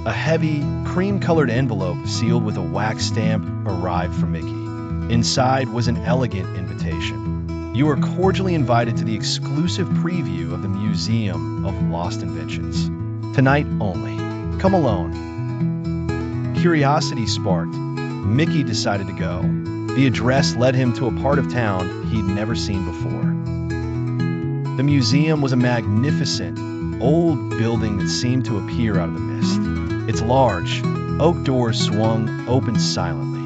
A heavy, cream-colored envelope sealed with a wax stamp arrived for Mickey. Inside was an elegant invitation. You are cordially invited to the exclusive preview of the Museum of Lost Inventions. Tonight only. Come alone. Curiosity sparked. Mickey decided to go. The address led him to a part of town he'd never seen before. The museum was a magnificent, old building that seemed to appear out of the mist. Its large, oak doors swung open silently.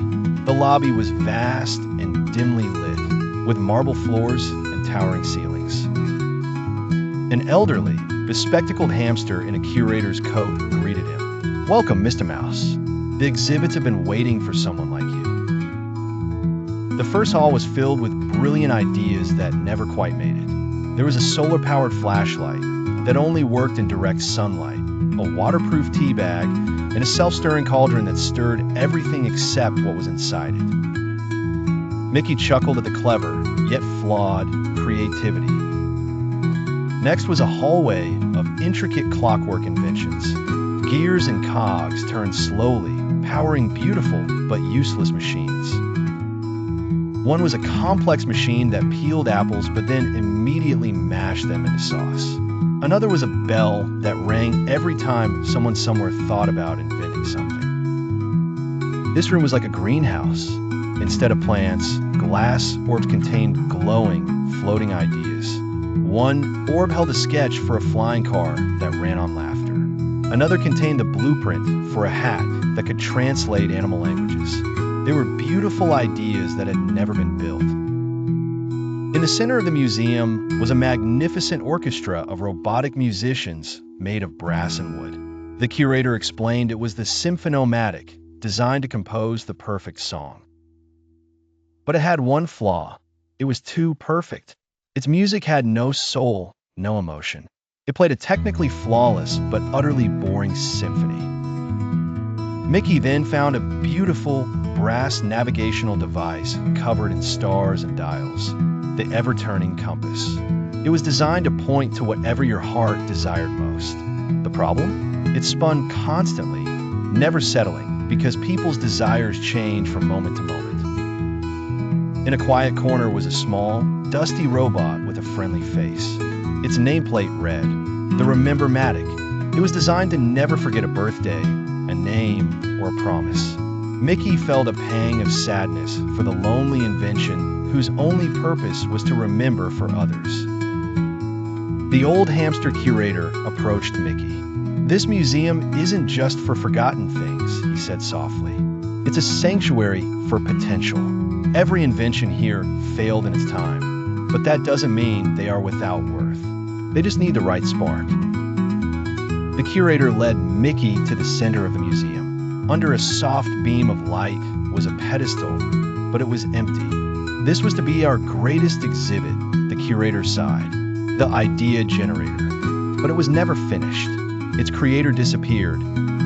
The lobby was vast and dimly lit, with marble floors and towering ceilings. An elderly, bespectacled hamster in a curator's coat greeted him. "Welcome, Mr. Mouse. The exhibits have been waiting for someone like you." The first hall was filled with brilliant ideas that never quite made it. There was a solar-powered flashlight that only worked in direct sunlight, a waterproof tea bag, and a self-stirring cauldron that stirred everything except what was inside it. Mickey chuckled at the clever, yet flawed, creativity. Next was a hallway of intricate clockwork inventions. Gears and cogs turned slowly, powering beautiful but useless machines. One was a complex machine that peeled apples but then immediately mashed them into sauce. Another was a bell that rang every time someone somewhere thought about inventing something. This room was like a greenhouse. Instead of plants, glass orbs contained glowing, floating ideas. One orb held a sketch for a flying car that ran on laughter. Another contained the blueprint for a hat that could translate animal languages. They were beautiful ideas that had never been built. In the center of the museum was a magnificent orchestra of robotic musicians made of brass and wood. The curator explained it was the Symphonomatic, designed to compose the perfect song. But it had one flaw. It was too perfect. Its music had no soul, no emotion. It played a technically flawless but utterly boring symphony. Mickey then found a beautiful brass navigational device covered in stars and dials. The ever-turning compass. It was designed to point to whatever your heart desired most. The problem? It spun constantly, never settling, because people's desires change from moment to moment. In a quiet corner was a small, dusty robot with a friendly face. Its nameplate read, the Remember-matic. It was designed to never forget a birthday, a name, or a promise. Mickey felt a pang of sadness for the lonely invention whose only purpose was to remember for others. The old hamster curator approached Mickey. "This museum isn't just for forgotten things," he said softly. "It's a sanctuary for potential. Every invention here failed in its time, but that doesn't mean they are without worth. They just need the right spark." The curator led Mickey to the center of the museum. Under a soft beam of light was a pedestal, but it was empty. This was to be our greatest exhibit, the curator sighed, the idea generator. But it was never finished. Its creator disappeared,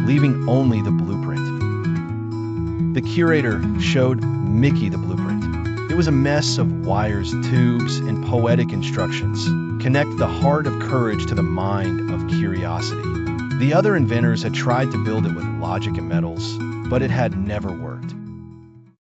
leaving only the blueprint. The curator showed Mickey the blueprint. It was a mess of wires, tubes, and poetic instructions. Connect the heart of courage to the mind of curiosity. The other inventors had tried to build it with logic and metals, but it had never worked.